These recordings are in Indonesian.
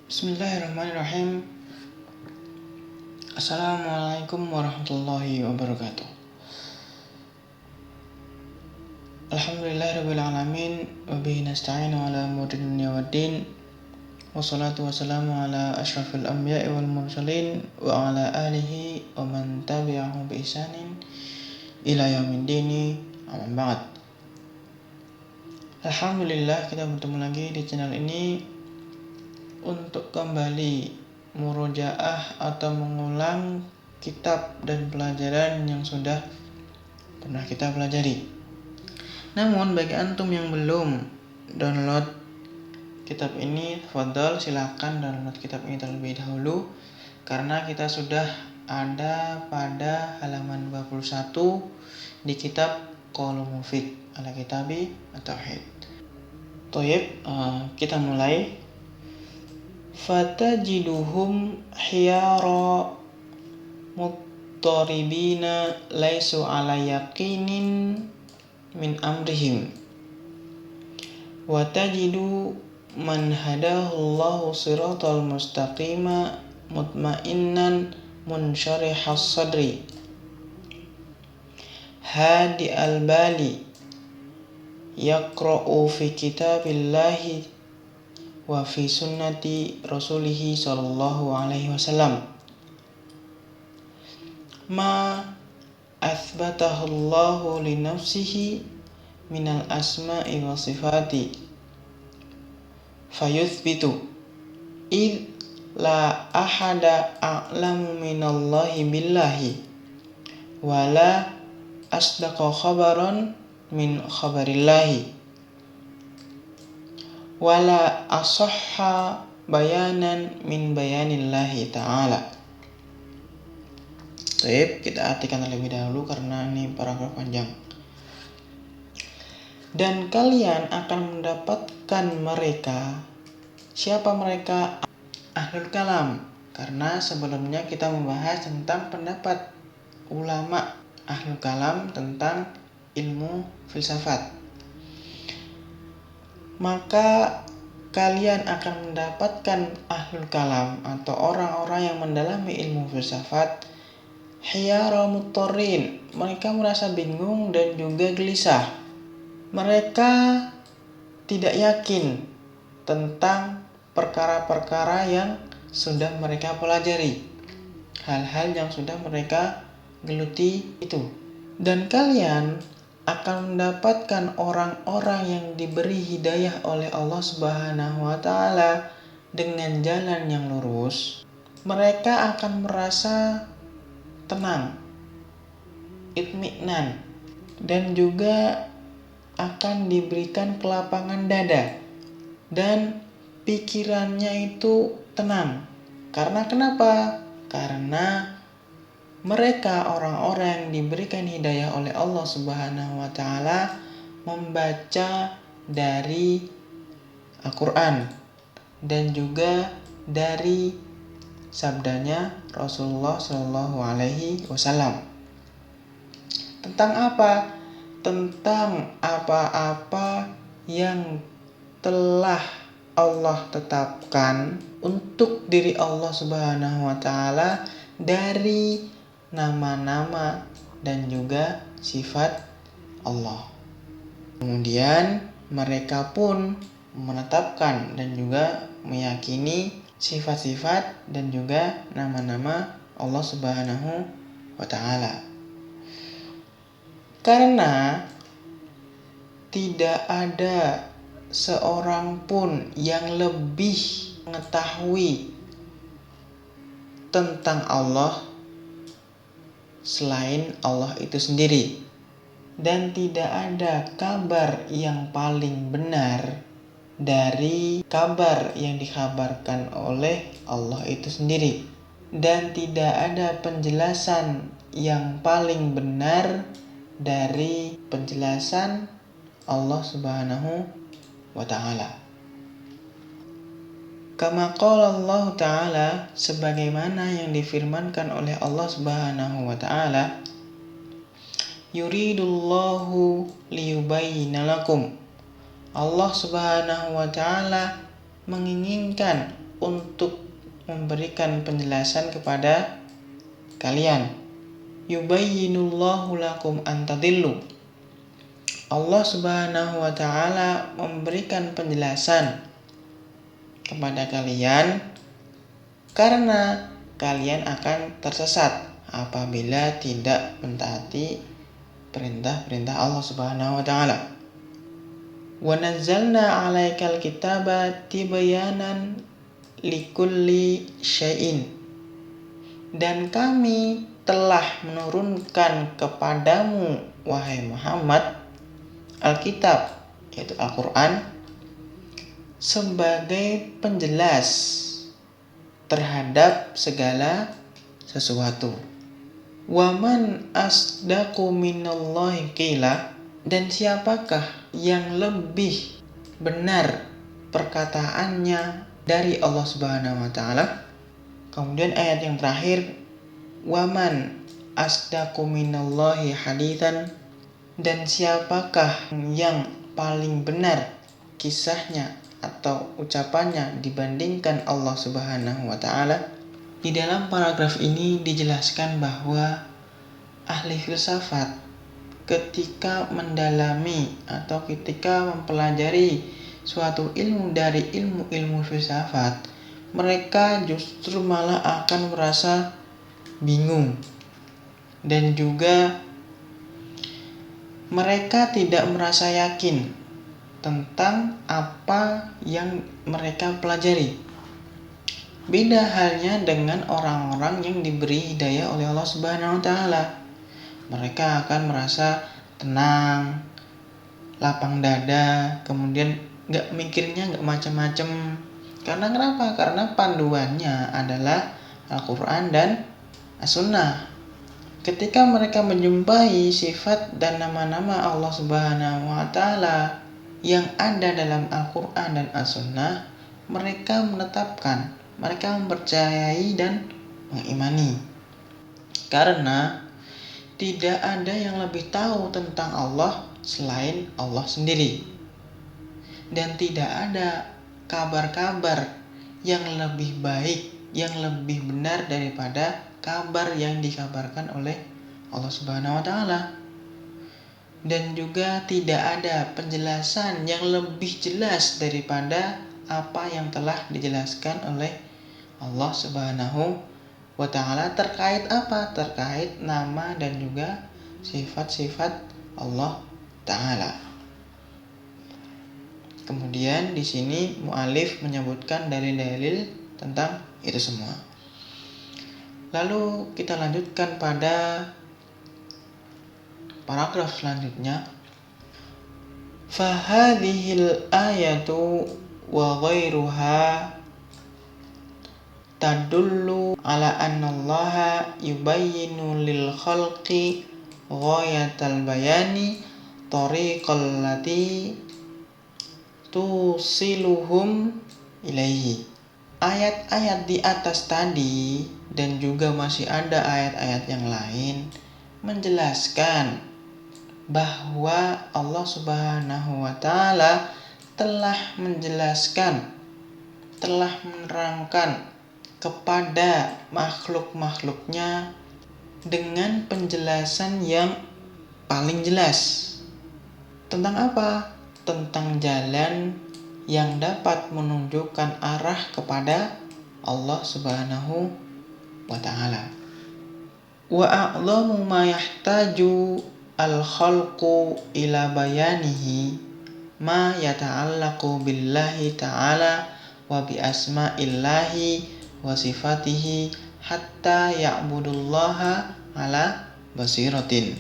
Bismillahirrahmanirrahim. Assalamualaikum warahmatullahi wabarakatuh. Alhamdulillahirabbil alamin wa bihi nasta'inu ala umuri dunya waddin. Wassalatu wassalamu ala asyrafil anbiya'i wal mursalin wa ala alihi wa man tabi'ahum bi ihsanin ila yaumiddin. Amma ba'd. Alhamdulillah, kita bertemu lagi di channel ini untuk kembali murojaah atau mengulang kitab dan pelajaran yang sudah pernah kita pelajari. Namun bagi antum yang belum download kitab ini, tafadhol silakan download kitab ini terlebih dahulu, karena kita sudah ada pada halaman 21 di kitab Qaulul Mufid ala Kitabi At-Tauhid. Toyib, kita mulai. Fatajiduhum hiyara muttaribina laisu ala yaqinin min amrihim wa tajidu man hadahullahu siratal mustaqima mutmainnan munsyarihas sadri hadi al-bali yaqra'u fi kitabillahi wa fi sunnati rasulihi sallallahu alaihi wasallam ma athbatahu Allahu li nafsihi minal asma'i wa sifati fayuthbitu id la ahada a'lamu minallahi billahi wa la asdaqa khabaran min khabarillahi wala asahha bayanan min bayanillahi ta'ala. Baik, kita artikan terlebih dahulu karena ini paragraf panjang. Dan kalian akan mendapatkan mereka. Siapa mereka? Ahlul kalam. Karena sebelumnya kita membahas tentang pendapat ulama ahlul kalam tentang ilmu filsafat. Maka kalian akan mendapatkan ahlul kalam atau orang-orang yang mendalami ilmu filsafat hiyara muttarrin. Mereka merasa bingung dan juga gelisah. Mereka tidak yakin tentang perkara-perkara yang sudah mereka pelajari, hal-hal yang sudah mereka geluti itu. Dan kalian akan mendapatkan orang-orang yang diberi hidayah oleh Allah Subhanahu wa taala dengan jalan yang lurus. Mereka akan merasa tenang, itminan, dan juga akan diberikan kelapangan dada dan pikirannya itu tenang. Karena kenapa? Karena mereka orang-orang yang diberikan hidayah oleh Allah Subhanahu wa taala membaca dari Al-Qur'an dan juga dari sabdanya Rasulullah Shallallahu alaihi wasallam. Tentang apa? Tentang apa-apa yang telah Allah tetapkan untuk diri Allah Subhanahu wa taala dari nama-nama dan juga sifat Allah. Kemudian mereka pun menetapkan dan juga meyakini sifat-sifat dan juga nama-nama Allah Subhanahu wa taala. Karena tidak ada seorang pun yang lebih mengetahui tentang Allah selain Allah itu sendiri, dan tidak ada kabar yang paling benar dari kabar yang dikabarkan oleh Allah itu sendiri, dan tidak ada penjelasan yang paling benar dari penjelasan Allah Subhanahu wa taala. Kama qala Allah Ta'ala, sebagaimana yang difirmankan oleh Allah Subhanahu wa taala, yuridullahu liyubayyina lakum. Allah Subhanahu wa taala menginginkan untuk memberikan penjelasan kepada kalian. Yubayyinullahu lakum an tadillu. Allah Subhanahu wa ta'ala memberikan penjelasan kepada kalian karena kalian akan tersesat apabila tidak mentaati perintah-perintah Allah Subhanahu wa ta'ala. Wa nazzalna 'alaikal kitaba tibyanan likulli syai'in. Dan kami telah menurunkan kepadamu wahai Muhammad Alkitab, yaitu Al-Quran, sebagai penjelas terhadap segala sesuatu. Wa man asdaqu minallahi qila. Dan siapakah yang lebih benar perkataannya dari Allah Subhanahu wa ta'ala? Kemudian ayat yang terakhir, wa man asdaqu minallahi haditsan. Dan siapakah yang paling benar kisahnya atau ucapannya dibandingkan Allah Subhanahu wa ta'ala? Di dalam paragraf ini dijelaskan bahwa ahli filsafat ketika mendalami atau ketika mempelajari suatu ilmu dari ilmu-ilmu filsafat, mereka justru malah akan merasa bingung dan juga mereka tidak merasa yakin tentang apa yang mereka pelajari. Beda halnya dengan orang-orang yang diberi hidayah oleh Allah Subhanahu wa ta'ala. Mereka akan merasa tenang, lapang dada, kemudian gak mikirnya gak macam-macam. Karena kenapa? Karena panduannya adalah Al-Quran dan As-Sunnah. Ketika mereka menjumpai sifat dan nama-nama Allah Subhanahu wa ta'ala yang ada dalam Al-Quran dan As-Sunnah, mereka menetapkan, mereka mempercayai dan mengimani. Karena tidak ada yang lebih tahu tentang Allah selain Allah sendiri. Dan tidak ada kabar-kabar yang lebih baik, yang lebih benar daripada kabar yang dikabarkan oleh Allah Subhanahu wa ta'ala. Dan juga tidak ada penjelasan yang lebih jelas daripada apa yang telah dijelaskan oleh Allah Subhanahu wa ta'ala terkait apa? Terkait nama dan juga sifat-sifat Allah ta'ala. Kemudian di sini mu'alif menyebutkan dalil-dalil tentang itu semua. Lalu kita lanjutkan pada paragraf selanjutnya. Fahadhil ayatu wa ghairuha tadullu ala annallaha yubayyinu lil khalqi ghayatal bayani tariqal lati tusiluhum ilaihi. Ayat-ayat di atas tadi dan juga masih ada ayat-ayat yang lain menjelaskan bahwa Allah Subhanahu wa ta'ala telah menjelaskan, telah menerangkan kepada makhluk-makhluknya dengan penjelasan yang paling jelas. Tentang apa? Tentang jalan yang dapat menunjukkan arah kepada Allah Subhanahu wa ta'ala. Wa a'dhamu ma yahtaju al-khalqu ila bayanihi ma yata'allaqu billahi ta'ala wa bi asma'illahi wa sifatihi hatta ya'budullaha ala basiratin.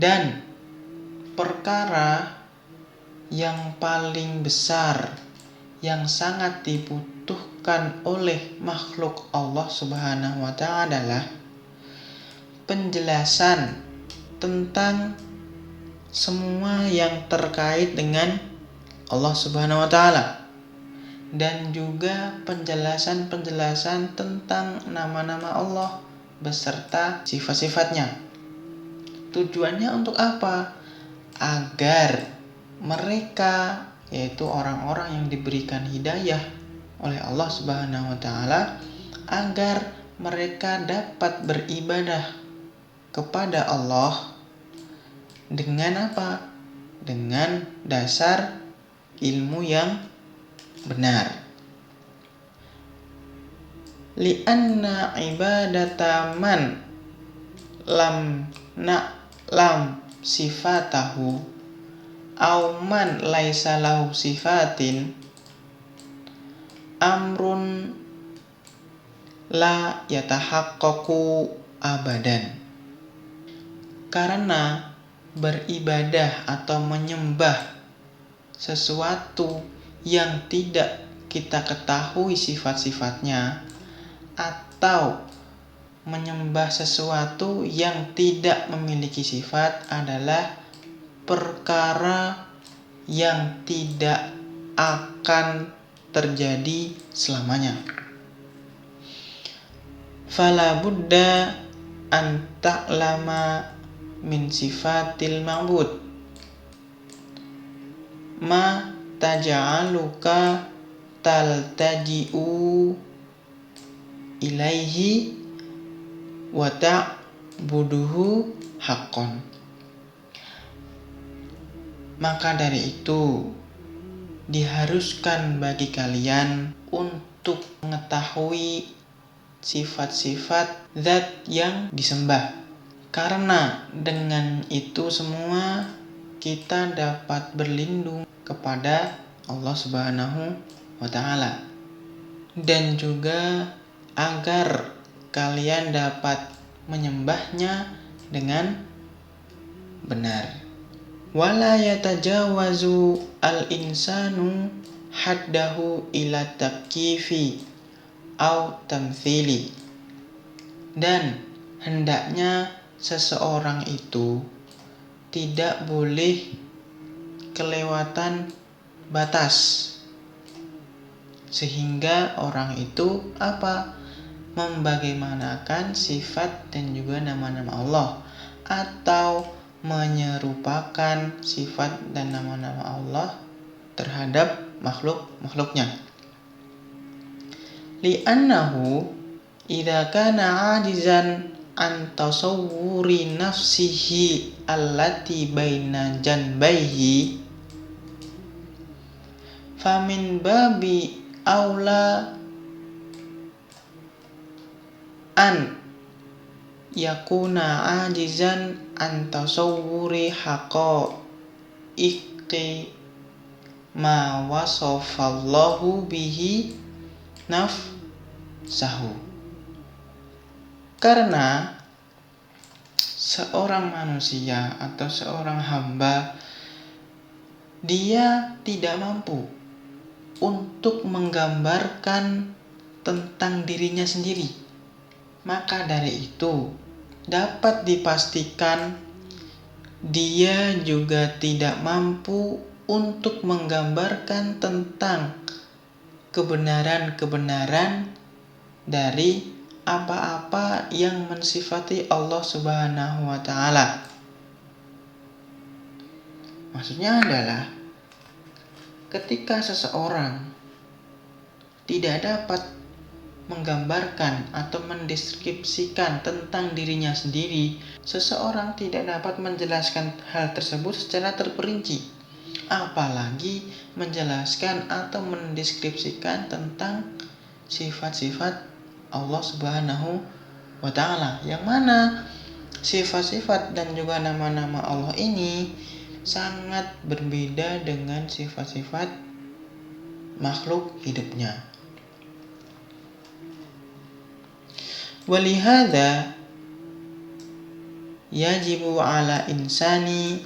Dan perkara yang paling besar yang sangat dibutuhkan oleh makhluk Allah Subhanahu wa ta'ala adalah penjelasan tentang semua yang terkait dengan Allah Subhanahu wa ta'ala dan juga penjelasan-penjelasan tentang nama-nama Allah beserta sifat-sifatnya. Tujuannya untuk apa? Agar mereka, yaitu orang-orang yang diberikan hidayah oleh Allah Subhanahu wa taala agar mereka dapat beribadah kepada Allah dengan apa? Dengan dasar ilmu yang benar. Li'anna ibadata man lam na'lam sifatahu aw man laisa lahu sifatin amrun la yatahaqqaqu abadan. Karena beribadah atau menyembah sesuatu yang tidak kita ketahui sifat-sifatnya, atau menyembah sesuatu yang tidak memiliki sifat adalah perkara yang tidak akan terjadi selamanya. Fala budda an ta'lama min sifatil ma'bud ma taj'aluka taltaji'u ilaihi wa ta'buduhu haqqan. Maka dari itu diharuskan bagi kalian untuk mengetahui sifat-sifat zat yang disembah, karena dengan itu semua kita dapat berlindung kepada Allah Subhanahu wa taala, dan juga agar kalian dapat menyembahnya dengan benar. Wala yatajawazu al-insanu haddahu ila takifi au tamthili. Dan hendaknya seseorang itu tidak boleh kelewatan batas, sehingga orang itu membagaimanakan sifat dan juga nama-nama Allah, atau menyerupakan sifat dan nama-nama Allah terhadap makhluk-makhluknya. Li'annahu idza kana ajizan an tasawwuri nafsihi allati baina janbaihi famin babi aula an yakuna ajizan an tasawwuri haqaiqi ma wasafallahu bihi nafsahu. Karena seorang manusia atau seorang hamba, dia tidak mampu untuk menggambarkan tentang dirinya sendiri. Maka dari itu dapat dipastikan dia juga tidak mampu untuk menggambarkan tentang kebenaran-kebenaran dari apa-apa yang mensifati Allah Subhanahu wa taala. Maksudnya adalah ketika seseorang tidak dapat menggambarkan atau mendeskripsikan tentang dirinya sendiri, seseorang tidak dapat menjelaskan hal tersebut secara terperinci, apalagi menjelaskan atau mendeskripsikan tentang sifat-sifat Allah Subhanahu wa taala, yang mana sifat-sifat dan juga nama-nama Allah ini sangat berbeda dengan sifat-sifat makhluk hidupnya. Walihada yajibu ala insani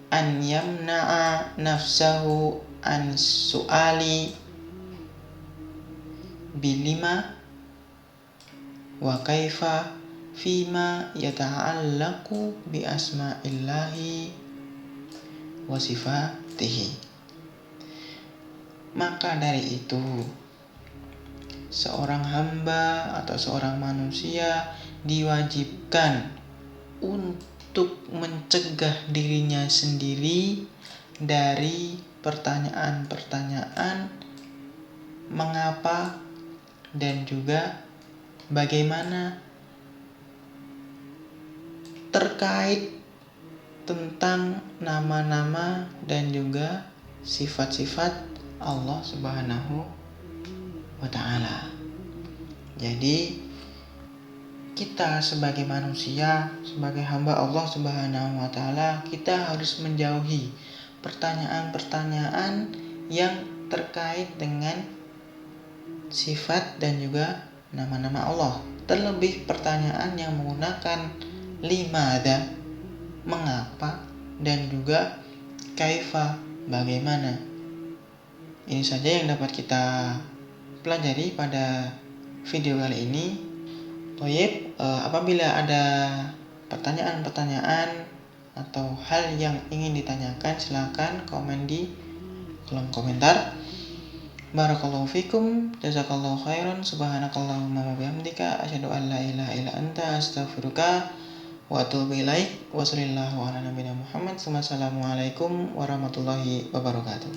an yamna'a nafsahu an su'ali bilima wa kaifa fima yata'allaqu bi asma'illahi wa sifatihi. Maka dari itu seorang hamba atau seorang manusia diwajibkan untuk mencegah dirinya sendiri dari pertanyaan-pertanyaan mengapa dan juga bagaimana terkait tentang nama-nama dan juga sifat-sifat Allah Subhanahu wa Ta'ala. Jadi kita sebagai manusia, sebagai hamba Allah Subhanahu wa Ta'ala, kita harus menjauhi pertanyaan-pertanyaan yang terkait dengan sifat dan juga nama-nama Allah. Terlebih pertanyaan yang menggunakan limada, mengapa, dan juga kaifa, bagaimana. Ini saja yang dapat kita pelajari pada video kali ini. Apabila ada pertanyaan-pertanyaan atau hal yang ingin ditanyakan, silakan komen di kolom komentar. Barakallahu fikum, jazakallahu khairan, subhanakallahumma wa bihamdika, asyhadu an la ilaha illa anta, astaghfiruka wa atubu ilaik. Wa sallallahu ala nabiyina Muhammad. Wassalamualaikum warahmatullahi wabarakatuh.